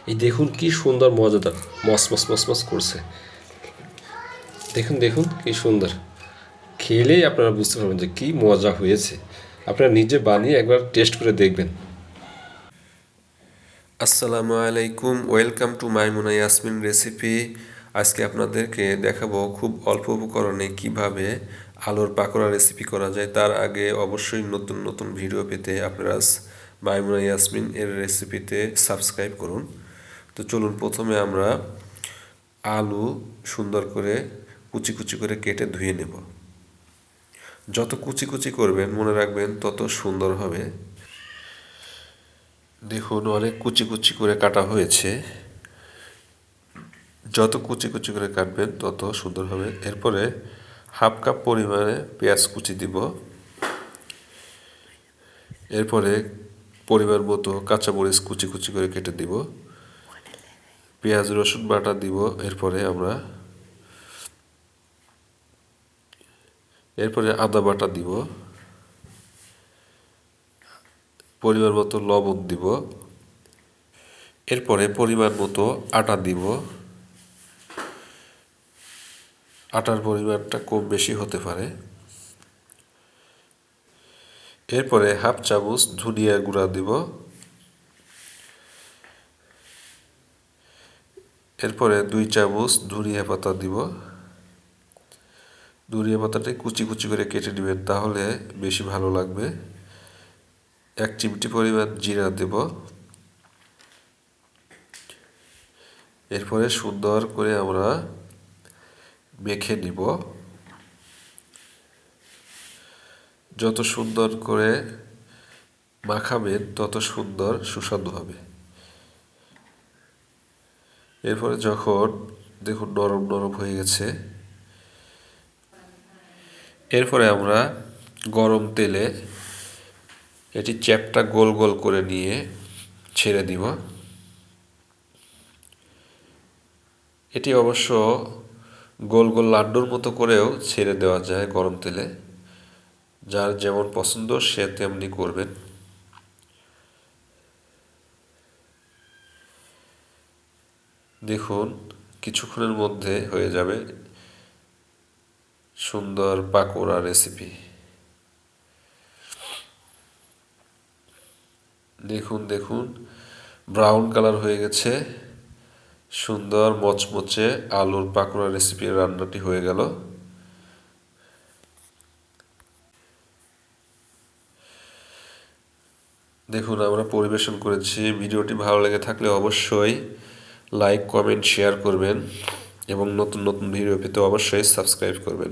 এই দেখুন কি সুন্দর মজাদার, মস মস মস মস করছে। দেখুন দেখুন কি সুন্দর, খেলেই আপনারা বুঝতে পারবেন যে কি মজা হয়েছে। আপনারা নিজে বানিয়ে একবার টেস্ট করে দেখবেন। আসসালামু আলাইকুম, welcome to Maimuna Yasmin recipe. আজকে আপনাদেরকে দেখাবো খুব অল্প উপকরণে কিভাবে আলুর পাকোড়া রেসিপি করা যায়। তার আগে অবশ্যই নতুন নতুন ভিডিও পেতে আপনারা মাইমুনা ইয়াসমিন এর রেসিপিতে সাবস্ক্রাইব করুন। তো চলুন, প্রথমে আমরা আলু সুন্দর করে কুচি কুচি করে কেটে ধুয়ে নেব। যত কুচি কুচি করবেন মনে রাখবেন তত সুন্দর হবে। দেখুন, অনেক কুচি কুচি করে কাটা হয়েছে। যত কুচি কুচি করে কাটবেন তত সুন্দর হবে। এরপরে হাফ কাপ পরিমাণে পেঁয়াজ কুচি দিব। এরপরে পরিমাণ মতো কাঁচামরিচ কুচি কুচি করে কেটে দিব। পেঁয়াজ রসুন বাটা দিব। এরপরে আদা বাটা দিব। পরিমাণ মতো লবণ দিব। এরপরে পরিমাণ মতো আটা দিব। আটার পরিমাণটা কম বেশি হতে পারে। এরপরে হাফ চামচ ধনিয়া গুঁড়া দিব। এরপরে 2 চামচ ধনিয়া পাতা দিব। ধনিয়া পাতাটা কুচি কুচি করে কেটে নেবেন, তাহলে বেশি ভালো লাগবে। 1 চিমটি পরিমাণ জিরা দেব। এরপরে সুন্দর করে আমরা মেখে নিব। যত সুন্দর করে মাখাবেন তত সুন্দর সুস্বাদু হবে। এরপরে যখন দেখুন নরম নরম হয়ে গেছে, এরপরে আমরা গরম তেলে এটি চ্যাপটা গোল গোল করে নিয়ে ছেড়ে দিব। এটি অবশ্য গোল গোল লাড্ডুর মতো করেও ছেড়ে দেওয়া যায় গরম তেলে। যার যেমন পছন্দ সে তেমনি করবেন। দেখুন, কিছুক্ষণের মধ্যে হয়ে যাবে সুন্দর পাকোড়া রেসিপি। দেখুন দেখুন, ব্রাউন কালার হয়ে গেছে। সুন্দর মচমচে আলুর পাকোড়া রেসিপির রান্নাটি হয়ে গেল। দেখুন, আমরা পরিবেশন করেছি। ভিডিওটি ভালো লেগে থাকলে অবশ্যই লাইক, কমেন্ট, শেয়ার করবেন এবং নতুন নতুন ভিডিও পেতে অবশ্যই সাবস্ক্রাইব করবেন।